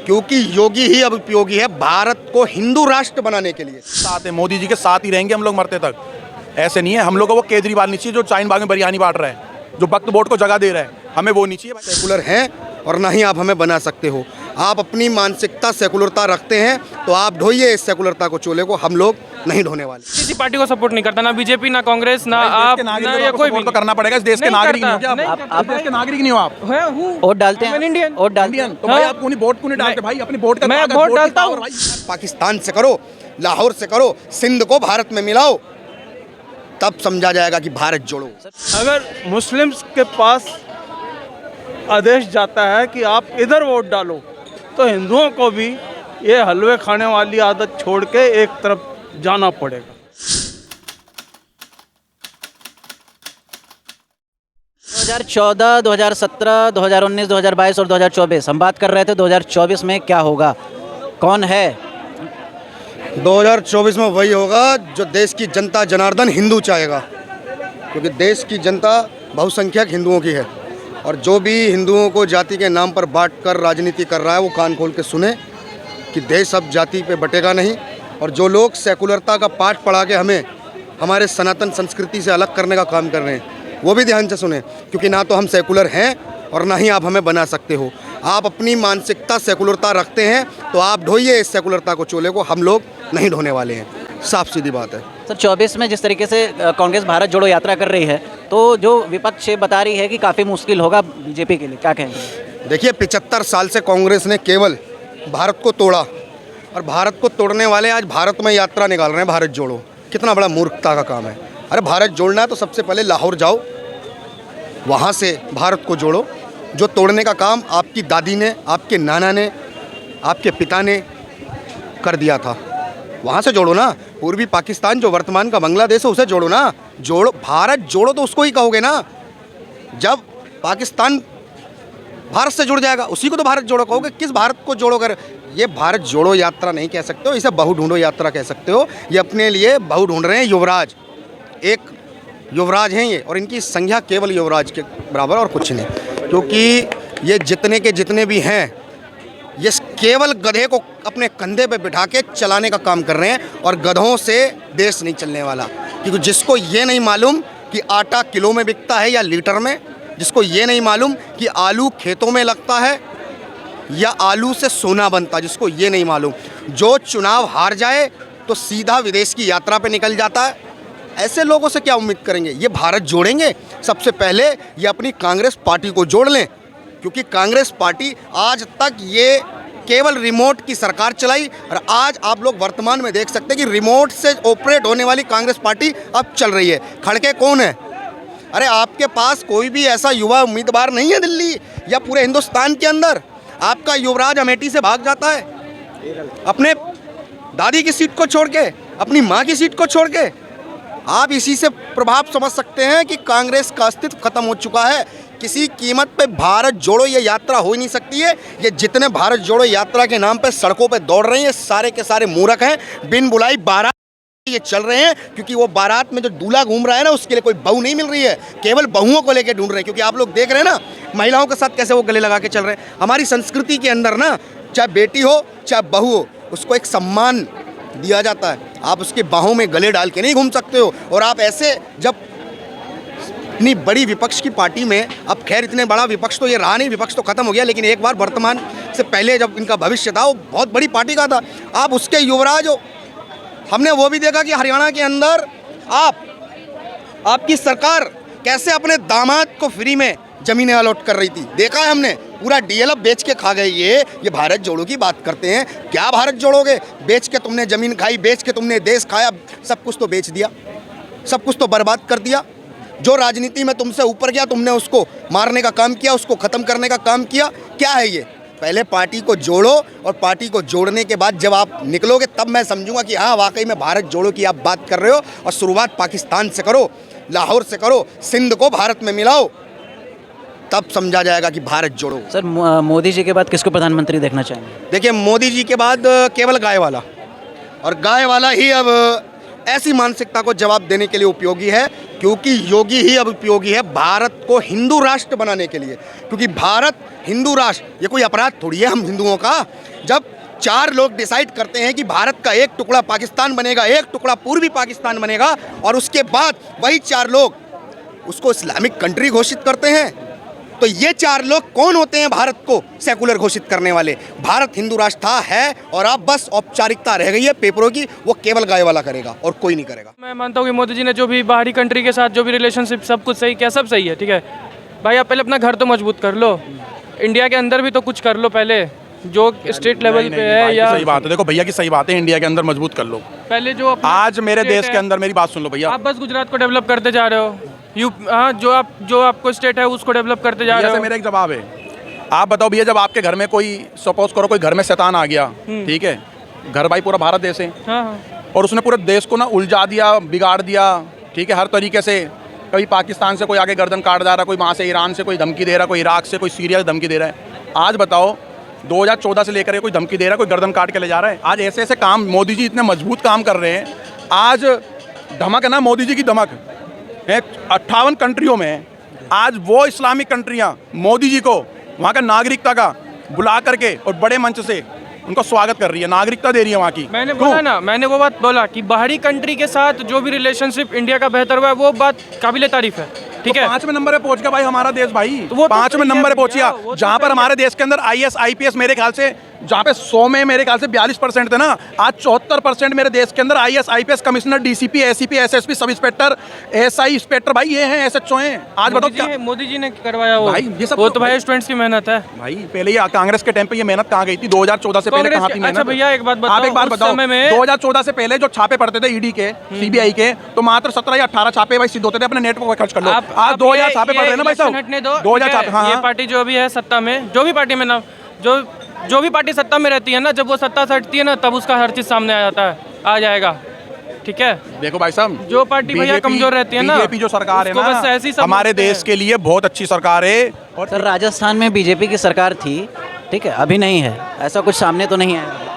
क्योंकि योगी ही अब उपयोगी है भारत को हिंदू राष्ट्र बनाने के लिए। साथ है, मोदी जी के साथ ही रहेंगे हम लोग मरते तक। ऐसे नहीं है, हम लोग को वो केजरीवाल नहीं चाहिए जो चाइन बाग में बिरयानी बांट रहा है, जो वक्त बोर्ड को जगह दे रहा है, हमें वो नहीं चाहिए। सेकुलर हैं और ना ही आप हमें बना सकते हो। आप अपनी मानसिकता सेकुलरता रखते हैं तो आप ढोइए इस सेकुलरता को, चोले को, हम लोग नहीं ढोने वाले। किसी पार्टी को सपोर्ट नहीं करता, ना बीजेपी ना कांग्रेस ना आप ना या कोई भी। तो करना पड़ेगा, इस देश के नागरिक नहीं हो क्या आप देश के नागरिक नहीं हो आप? वोट डालते हैं, इंडियन वोट डालते हैं। तो भाई आप क्यों नहीं वोट क्यों नहीं डालते भाई? अपनी वोट का मैं वोट डालता हूँ। पाकिस्तान से करो, लाहौर से करो, सिंध को भारत में मिलाओ, तब समझा जाएगा कि भारत जोड़ो। अगर मुस्लिम्स के पास आदेश जाता है कि आप इधर वोट डालो, तो हिंदुओं को भी ये हलवे खाने वाली आदत छोड़ के एक तरफ जाना पड़ेगा। 2014, 2017, 2019, 2022 और 2024 हम बात कर रहे थे 2024 में क्या होगा, कौन है? 2024 में वही होगा जो देश की जनता जनार्दन हिंदू चाहेगा, क्योंकि देश की जनता बहुसंख्यक हिंदुओं की है और जो भी हिंदुओं को जाति के नाम पर बांट कर राजनीति कर रहा है वो कान खोल के सुने कि देश अब जाति पे बटेगा नहीं। और जो लोग सेकुलरता का पाठ पढ़ा के हमें हमारे सनातन संस्कृति से अलग करने का काम कर रहे हैं वो भी ध्यान से सुने, क्योंकि ना तो हम सेकुलर हैं और ना ही आप हमें बना सकते हो। आप अपनी मानसिकता सेकुलरता रखते हैं तो आप ढोइए इस सेकुलरता को, चोले को, हम लोग नहीं ढोने वाले हैं। साफ सीधी बात है। सर 24 में जिस तरीके से कांग्रेस भारत जोड़ो यात्रा कर रही है, तो जो विपक्ष बता रही है कि काफ़ी मुश्किल होगा बीजेपी के लिए, क्या कहेंगे? देखिए 75 साल से कांग्रेस ने केवल भारत को तोड़ा और भारत को तोड़ने वाले आज भारत में यात्रा निकाल रहे हैं भारत जोड़ो। कितना बड़ा मूर्खता का काम है। अरे भारत जोड़ना है तो सबसे पहले लाहौर जाओ, वहाँ से भारत को जोड़ो। जो तोड़ने का काम आपकी दादी ने, आपके नाना ने, आपके पिता ने कर दिया था, वहाँ से जोड़ो ना। पूर्वी पाकिस्तान जो वर्तमान का बांग्लादेश है उसे जोड़ो ना। जोड़ो, भारत जोड़ो तो उसको ही कहोगे ना। जब पाकिस्तान भारत से जुड़ जाएगा उसी को तो भारत जोड़ो कहोगे। किस भारत को जोड़ो कर? ये भारत जोड़ो यात्रा नहीं कह सकते हो, इसे बहु ढूंढो यात्रा कह सकते हो। ये अपने लिए बहु ढूंढ रहे हैं युवराज, एक युवराज हैं ये, और इनकी संख्या केवल युवराज के बराबर और कुछ नहीं। क्योंकि ये जितने के जितने भी हैं ये केवल गधे को अपने कंधे पे बिठा के चलाने का काम कर रहे हैं और गधों से देश नहीं चलने वाला। क्योंकि जिसको ये नहीं मालूम कि आटा किलो में बिकता है या लीटर में, जिसको ये नहीं मालूम कि आलू खेतों में लगता है या आलू से सोना बनता है, जिसको ये नहीं मालूम, जो चुनाव हार जाए तो सीधा विदेश की यात्रा पे निकल जाता है, ऐसे लोगों से क्या उम्मीद करेंगे? ये भारत जोड़ेंगे? सबसे पहले ये अपनी कांग्रेस पार्टी को जोड़ लें, क्योंकि कांग्रेस पार्टी आज तक ये केवल रिमोट की सरकार चलाई और आज आप लोग वर्तमान में देख सकते हैं कि रिमोट से ऑपरेट होने वाली कांग्रेस पार्टी अब चल रही है। खड़के कौन है? अरे आपके पास कोई भी ऐसा युवा उम्मीदवार नहीं है दिल्ली या पूरे हिंदुस्तान के अंदर। आपका युवराज अमेठी से भाग जाता है अपने दादी की सीट को छोड़ के, अपनी माँ की सीट को छोड़ के। आप इसी से प्रभाव समझ सकते हैं कि कांग्रेस का अस्तित्व खत्म हो चुका है। किसी कीमत पे भारत जोड़ो ये यात्रा हो ही नहीं सकती है। ये जितने भारत जोड़ो यात्रा के नाम पे सड़कों पे दौड़ रहे हैं सारे के सारे मूर्ख हैं। बिन बुलाई बारात ये चल रहे हैं, क्योंकि वो बारात में जो दूल्हा घूम रहा है ना उसके लिए कोई बहू नहीं मिल रही है, केवल बहुओं को लेके ढूंढ रहे हैं। क्योंकि आप लोग देख रहे हैं ना महिलाओं के साथ कैसे वो गले लगा के चल रहे हैं। हमारी संस्कृति के अंदर ना चाहे बेटी हो चाहे बहू हो उसको एक सम्मान दिया जाता है। आप उसके बाहों में गले डाल के नहीं घूम सकते हो। और आप ऐसे जब इतनी बड़ी विपक्ष की पार्टी में, अब खैर इतने बड़ा विपक्ष तो ये रहा नहीं, विपक्ष तो खत्म हो गया, लेकिन एक बार वर्तमान से पहले जब इनका भविष्य था वो बहुत बड़ी पार्टी का था। आप उसके युवराज हो। हमने वो भी देखा कि हरियाणा के अंदर आपकी सरकार कैसे अपने दामाद को फ्री में ज़मीनें अलॉट कर रही थी, देखा है हमने। पूरा डीएलएफ बेच के खा गए ये भारत जोड़ो की बात करते हैं। क्या भारत जोड़ोगे? बेच के तुमने ज़मीन खाई, बेच के तुमने देश खाया, सब कुछ तो बेच दिया, सब कुछ तो बर्बाद कर दिया। जो राजनीति में तुमसे ऊपर गया तुमने उसको मारने का काम किया, उसको ख़त्म करने का काम किया। क्या है ये? पहले पार्टी को जोड़ो और पार्टी को जोड़ने के बाद जब आप निकलोगे तब मैं समझूंगा कि हाँ वाकई में भारत जोड़ो की आप बात कर रहे हो। और शुरुआत पाकिस्तान से करो, लाहौर से करो, सिंध को भारत में मिलाओ, तब समझा जाएगा कि भारत जोड़ो। सर मोदी जी के बाद किसको प्रधानमंत्री देखना चाहेंगे? देखिए मोदी जी के बाद केवल गाय वाला, और गाय वाला ही अब ऐसी मानसिकता को जवाब देने के लिए उपयोगी है, क्योंकि योगी ही अब उपयोगी है भारत को हिंदू राष्ट्र बनाने के लिए। क्योंकि भारत हिंदू राष्ट्र, ये कोई अपराध थोड़ी है हम हिंदुओं का। जब 4 लोग डिसाइड करते हैं कि भारत का एक टुकड़ा पाकिस्तान बनेगा, एक टुकड़ा पूर्वी पाकिस्तान बनेगा, और उसके बाद वही 4 लोग उसको इस्लामिक कंट्री घोषित करते हैं, तो ये 4 लोग कौन होते हैं भारत को सेकुलर घोषित करने वाले? भारत हिंदू राष्ट्र था, है, और अब बस औपचारिकता रह गई है पेपरों की, वो केवल गाय वाला करेगा और कोई नहीं करेगा। मैं मानता हूँ कि मोदी जी ने जो भी बाहरी कंट्री के साथ जो भी रिलेशनशिप सब कुछ सही किया, सब सही है, ठीक है भाई। आप पहले अपना घर तो मजबूत कर लो, इंडिया के अंदर भी तो कुछ कर लो पहले, जो स्टेट लेवल पे है। या सही बात है, देखो भैया की सही बात है, इंडिया के अंदर मजबूत कर लो पहले जो आज मेरे देश के अंदर। मेरी बात सुन लो भैया, आप बस गुजरात को डेवलप करते जा रहे हो, हाँ, जो आपको स्टेट है उसको डेवलप करते जा रहे हो। मेरा एक जवाब है, आप बताओ भैया, जब आपके घर में कोई सपोज करो कोई घर में शैतान आ गया, ठीक है, घर भाई पूरा भारत देश है, हाँ, और उसने पूरे देश को ना उलझा दिया, बिगाड़ दिया, ठीक है, हर तरीके से। कभी पाकिस्तान से कोई आगे गर्दन काट जा रहा, कोई वहाँ से ईरान से कोई धमकी दे रहा, कोई इराक से, कोई सीरिया से धमकी दे रहा है। आज बताओ 2014 से लेकर कोई धमकी दे रहा है, कोई गर्दन काट के ले जा रहा है। आज ऐसे ऐसे काम मोदी जी इतने मजबूत काम कर रहे हैं। आज धमक है ना मोदी जी की, धमक है 58 कंट्रियों में। आज वो इस्लामिक कंट्रियाँ मोदी जी को वहाँ का नागरिकता का बुला करके और बड़े मंच से उनका स्वागत कर रही है, नागरिकता दे रही है वहाँ की। मैंने बोला ना, मैंने वो बात बोला कि बाहरी कंट्री के साथ जो भी रिलेशनशिप इंडिया का बेहतर हुआ है, वो बात काबिले तारीफ है, ठीक है। 5वें नंबर पे पहुंच गया भाई हमारा देश भाई, तो वो 5वें नंबर पे पहुंच गया, जहाँ पर हमारे देश के अंदर IAS IPS मेरे ख्याल से, जहाँ पे 100 में मेरे ख्याल से 42% थे ना, आज 74% मेरे देश के अंदर IAS IPS commissioner, DCP ACP SSP sub inspector SI inspector भाई ये हैं, SHO हैं। आज बताओ क्या मोदी जी ने करवाया वो भाई, ये सब वो तो भाई स्टूडेंट्स की मेहनत है भाई। पहले ये कांग्रेस के टाइम पे ये मेहनत कहाँ गई थी? 2014 से पहले कहाँ थी मेहनत? अच्छा भैया एक बात बताओ, आप एक बात उस बताओ, समय में 2014 से पहले जो छापे पड़ते थे ED के, CBI के, तो मात्र 17 या 18 छापे भाई सिद्ध होते थे, अपने नेटवर्क पर खर्च कर लो। आज 2000 छापे पड़ रहे हैं ना भाई साहब, 2000 छापे। हाँ, ये पार्टी जो भी है सत्ता में, जो भी पार्टी में ना, जो भी पार्टी सत्ता में रहती है ना, जब वो सत्ता से हटती है ना, तब उसका हर चीज सामने आ जाता है, आ जाएगा, ठीक है। देखो भाई साहब, जो पार्टी भैया कमजोर रहती है ना, बीजेपी जो सरकार है उसको बस ऐसे ना, ही हमारे देश के लिए बहुत अच्छी सरकार है। और सर राजस्थान में बीजेपी की सरकार थी, ठीक है, अभी नहीं है, ऐसा कुछ सामने तो नहीं है।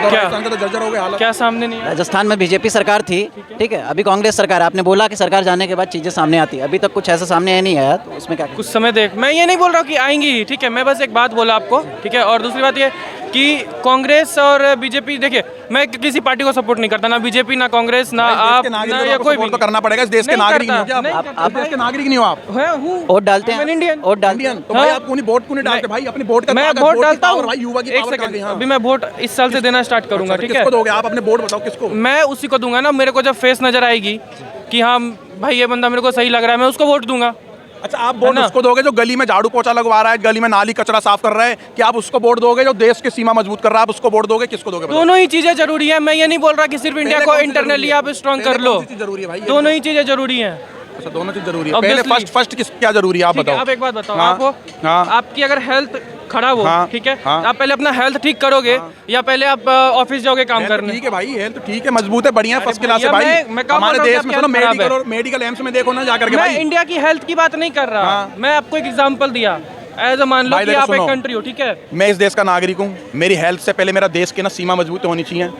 क्या तो जर्जर हो गए हालत। क्या सामने नहीं है? राजस्थान में बीजेपी सरकार थी, ठीक है, अभी कांग्रेस सरकार। आपने बोला कि सरकार जाने के बाद चीज़ें सामने आती है, अभी तक कुछ ऐसा सामने नहीं आया, तो उसमें क्या? कुछ समय देख, मैं ये नहीं बोल रहा हूँ कि आएंगी ही, ठीक है, मैं बस एक बात बोला आपको, ठीक है। और दूसरी बात ये कि कांग्रेस और बीजेपी, देखिए मैं किसी पार्टी को सपोर्ट नहीं करता, ना बीजेपी ना कांग्रेस ना आप ना या कोई भी। तो करना पड़ेगा, इस देश के नागरिक नहीं हो क्या आप देश के नागरिक नहीं हो आप? वोट डालते हैं, इंडियन, वोट डालते हैं, तो भाई आप वोट क्यों नहीं डालते भाई? अपने वोट का मैं वोट डालता हूँ भाई, युवा की एक पावर सेकंड, कहाँ गई? अभी मैं वोट इस साल से देना स्टार्ट करूंगा, ठीक है। किसको दोगे आप? अपने वोट बताओ किसको? मैं उसी को दूंगा ना, मेरे को जब फेस नजर आएगी कि हाँ भाई ये बंदा मेरे को सही लग रहा है, मैं उसको वोट दूंगा। अच्छा, आप वोट उसको दोगे जो गली में झाड़ू पोछा लगवा रहा है, गली में नाली कचरा साफ कर रहा है? कि आप उसको वोट दोगे जो देश की सीमा मजबूत कर रहा है? आप उसको वोट दोगे, किसको दोगे? दोनों ही चीजें जरूरी है, मैं ये नहीं बोल रहा कि सिर्फ इंडिया को इंटरनली आप स्ट्रॉन्ग कर लो, जरूरी है भाई, दोनों ही चीजें जरूरी हैं। अच्छा, दोनों चीज जरूरी है। पहले फर्स्ट किस क्या जरूरी है आप बताओ? आप एक बात बताओ, हाँ, आपको हाँ, आपकी अगर हेल्थ खराब हो, हाँ, ठीक है, हाँ, आप पहले अपना हेल्थ ठीक करोगे या पहले आप ऑफिस जाओगे काम करने? ठीक है भाई, हेल्थ ठीक है, मजबूत है, बढ़िया, फर्स्ट क्लास है भैया, भाई। मैं कब हमारे बोल रहा हूँ देश कि में आपकी सुनो, हेल्थ खराब मेडिकल है? और मेडिकल एम्स में देखो ना जाकर के मैं भाई। इंडिया की हेल्थ की बात नहीं कर रहा, हाँ। मैं आपको एक एग्जांपल दिया, एज अ मान लो भाई कि देखो आप एक सुनो, कंट्री हो, ठीक है, मैं इस देश का नागरिक हूँ, मेरी हेल्थ से पहले मेरा देश की ना सीमा मजबूत होनी चाहिए,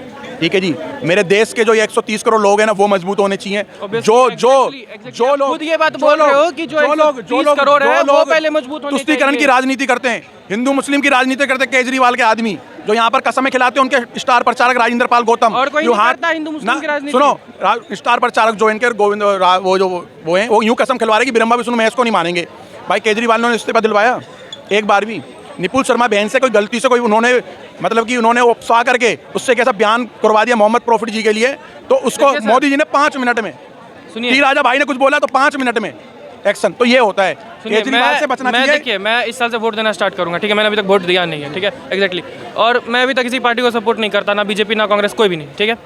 ठीक है जी। मेरे देश के जो 130 करोड़ लोग हैं ना, वो मजबूत होने चाहिए। जो लोग खुद ये बात बोल रहे हो कि जो 130 करोड़ है वो पहले मजबूत होने चाहिए। तुष्टीकरण की राजनीति करते हैं, हिंदू मुस्लिम की राजनीति करते हैं, केजरीवाल के आदमी जो यहाँ पर कसमें खिलाते हैं, उनके स्टार प्रचारक राजेंद्र पाल गौतम। और कोई जो नहीं हाथ करता हिंदू मुस्लिम की राजनीति। सुनो, स्टार प्रचारक जो इनके गोविंद वो हैं, वो यूं कसम खिलवा रहे कि ब्रह्मा विष्णु महेश को नहीं मानेंगे। भाई केजरीवाल ने इस्तीफा दिलवाया एक बार भी? निपुल शर्मा बहन से कोई गलती से कोई उन्होंने मतलब कि उन्होंने उपसा करके उससे कैसा बयान करवा दिया मोहम्मद प्रॉफिट जी के लिए, तो उसको मोदी जी ने 5 मिनट में, टी राजा भाई ने कुछ बोला तो 5 मिनट में एक्शन। तो ये होता है, केजरीवाल से बचना चाहिए। देखिए मैं इस साल से वोट देना स्टार्ट करूंगा, ठीक है, मैंने अभी तक वोट दिया नहीं है, ठीक है, एग्जैक्टली। और मैं अभी तक किसी पार्टी को सपोर्ट नहीं करता, ना बीजेपी ना कांग्रेस, कोई भी नहीं, ठीक है।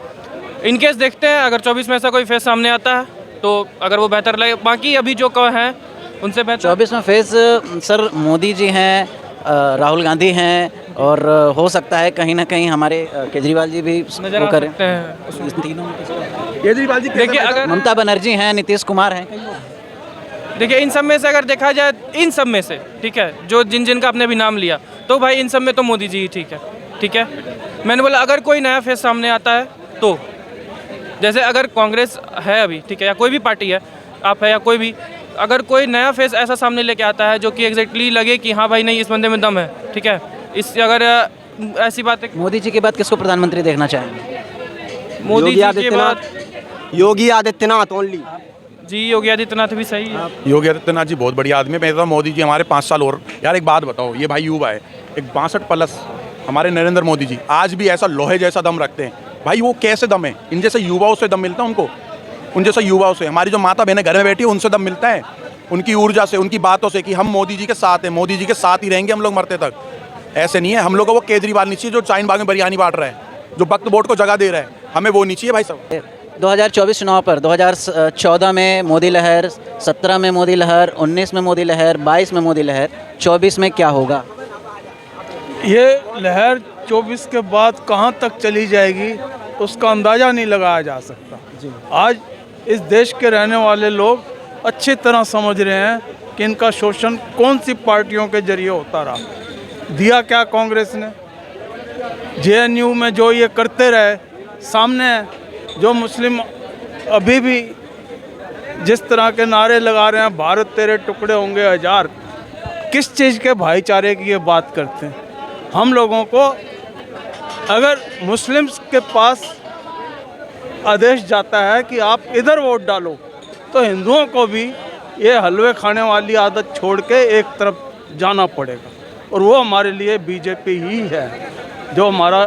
इनकेस देखते हैं अगर 24 में ऐसा कोई फेस सामने आता है तो अगर वो बेहतर लगे, बाकी अभी जो हैं उनसे बेहतर 24 में फेस सर मोदी जी हैं, राहुल गांधी हैं, और हो सकता है कहीं ना कहीं हमारे केजरीवाल जी भी नजर वो आ करें। सकते हैं। इस तीनों में किसको? केजरीवाल जी देखिए अगर ममता बनर्जी हैं, नीतीश कुमार हैं, देखिए इन सब में से अगर देखा जाए, इन सब में से, ठीक है, जो जिनका आपने भी नाम लिया, तो भाई इन सब में तो मोदी जी ही ठीक है, ठीक है। मैंने बोला अगर कोई नया फेस सामने आता है तो जैसे अगर कांग्रेस है अभी, ठीक है, या कोई भी पार्टी है, आप है या कोई भी, अगर कोई नया फेस ऐसा सामने लेके आता है जो कि एग्जैक्टली लगे कि हाँ भाई नहीं इस बंदे में दम है, ठीक है, इस अगर ऐसी बात है। मोदी जी के बाद किसको प्रधानमंत्री देखना चाहेंगे? मोदी जी के बाद योगी आदित्यनाथ ओनली। जी योगी आदित्यनाथ भी सही है। योगी आदित्यनाथ जी बहुत बढ़िया आदमी है। मैं कहता हूं मोदी जी हमारे 5 साल और। यार एक बात बताओ, ये भाई युवा है, एक 62+ हमारे नरेंद्र मोदी जी आज भी ऐसा लोहे जैसा दम रखते हैं। भाई वो कैसे दम है? इन जैसे युवाओं से दम मिलता है उनको, उन जैसे युवाओं से। हमारी जो माता बहनें घर में बैठी है उनसे दम मिलता है, उनकी ऊर्जा से, उनकी बातों से कि हम मोदी जी के साथ हैं, मोदी जी के साथ ही रहेंगे हम लोग मरते तक। ऐसे नहीं है, हम लोग को वो केजरीवाल नहीं चाहिए जो चाइन बाग में बिरयानी बांट रहा है, जो वक्त बोर्ड को जगह दे रहा है, हमें वो नहीं चाहिए भाई साहब। 2024 चुनाव पर 2014 में मोदी लहर, 17 में मोदी लहर, 19 में मोदी लहर, 22 में मोदी लहर, 24 में क्या होगा? ये लहर 24 के बाद कहाँ तक चली जाएगी उसका अंदाज़ा नहीं लगाया जा सकता। आज इस देश के रहने वाले लोग अच्छी तरह समझ रहे हैं कि इनका शोषण कौन सी पार्टियों के जरिए होता रहा। दिया क्या कांग्रेस ने? जेएनयू में जो ये करते रहे, सामने जो मुस्लिम अभी भी जिस तरह के नारे लगा रहे हैं, भारत तेरे टुकड़े होंगे हजार, किस चीज़ के भाईचारे की ये बात करते हैं? हम लोगों को अगर मुस्लिम्स के पास आदेश जाता है कि आप इधर वोट डालो, तो हिंदुओं को भी ये हलवे खाने वाली आदत छोड़ के एक तरफ जाना पड़ेगा। और वो हमारे लिए बीजेपी ही है जो हमारा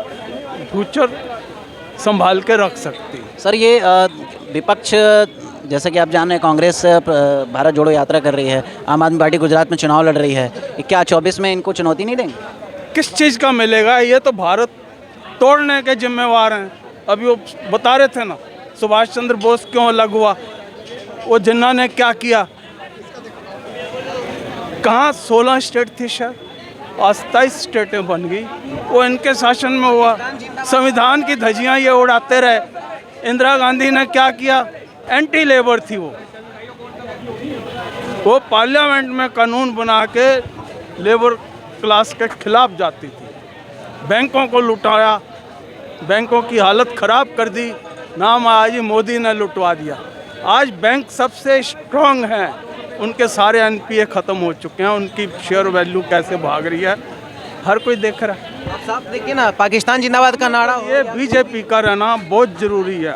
फ्यूचर संभाल के रख सकती है। सर ये विपक्ष, जैसे कि आप जान रहे हैं, कांग्रेस भारत जोड़ो यात्रा कर रही है, आम आदमी पार्टी गुजरात में चुनाव लड़ रही है, क्या 24 में इनको चुनौती नहीं देंगे? किस चीज़ का मिलेगा? ये तो भारत तोड़ने के जिम्मेवार हैं। अभी वो बता रहे थे ना, सुभाष चंद्र बोस क्यों अलग हुआ, वो जिन्ना ने क्या किया, कहाँ 16 स्टेट थी शायद, आज 27 स्टेटें बन गई, वो इनके शासन में हुआ। संविधान की धज्जियाँ ये उड़ाते रहे। इंदिरा गांधी ने क्या किया? एंटी लेबर थी वो पार्लियामेंट में कानून बना के लेबर क्लास के खिलाफ जाती थी। बैंकों को लुटाया, बैंकों की हालत ख़राब कर दी, नाम आज मोदी ने लुटवा दिया। आज बैंक सबसे स्ट्रांग हैं, उनके सारे एनपीए ख़त्म हो चुके हैं, उनकी शेयर वैल्यू कैसे भाग रही है हर कोई देख रहा है। आप साफ देखिए ना, पाकिस्तान जिंदाबाद का नारा हो, ये बीजेपी का रहना बहुत ज़रूरी है।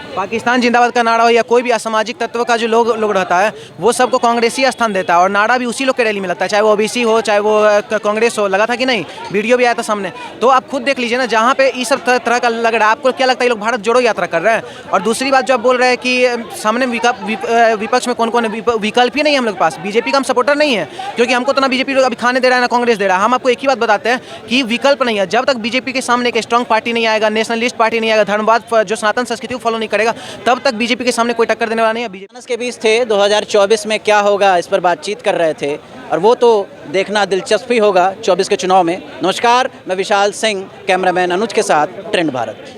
पाकिस्तान जिंदाबाद का नारा हो या कोई भी असामाजिक तत्व का जो लोग रहता है, वो सबको कांग्रेसी स्थान देता है और नारा भी उसी लोग के रैली में लगता है, चाहे वो ओबीसी हो चाहे वो कांग्रेस हो। लगा था कि नहीं? वीडियो भी आया था सामने, तो आप खुद देख लीजिए ना, जहाँ पे इस सब तरह का लग रहा है। आपको क्या लगता है ये लोग भारत जोड़ो यात्रा कर रहे हैं? और दूसरी बात जो आप बोल रहे हैं कि सामने विपक्ष में कौन कौन है, विकल्प ही नहीं है हम लोग के पास। बीजेपी का हम सपोर्टर नहीं है, क्योंकि हमको तो ना बीजेपी अभी खाने दे रहा है ना कांग्रेस दे रहा है। हम आपको एक ही बात बताते हैं कि विकल्प नहीं है। जब तक बीजेपी के सामने एक स्ट्रांग पार्टी नहीं आएगा, नेशनलिस्ट पार्टी नहीं आएगा, धर्मवाद जो सनातन संस्कृति को फॉलो नहीं करेगा, तब तक बीजेपी के सामने कोई टक्कर देने वाला नहीं है। बीजेपी के बीच थे 2024 में क्या होगा, इस पर बातचीत कर रहे थे, और वो तो देखना दिलचस्प ही होगा 24 के चुनाव में। नमस्कार, मैं विशाल सिंह, कैमरामैन अनुज के साथ ट्रेंड भारत।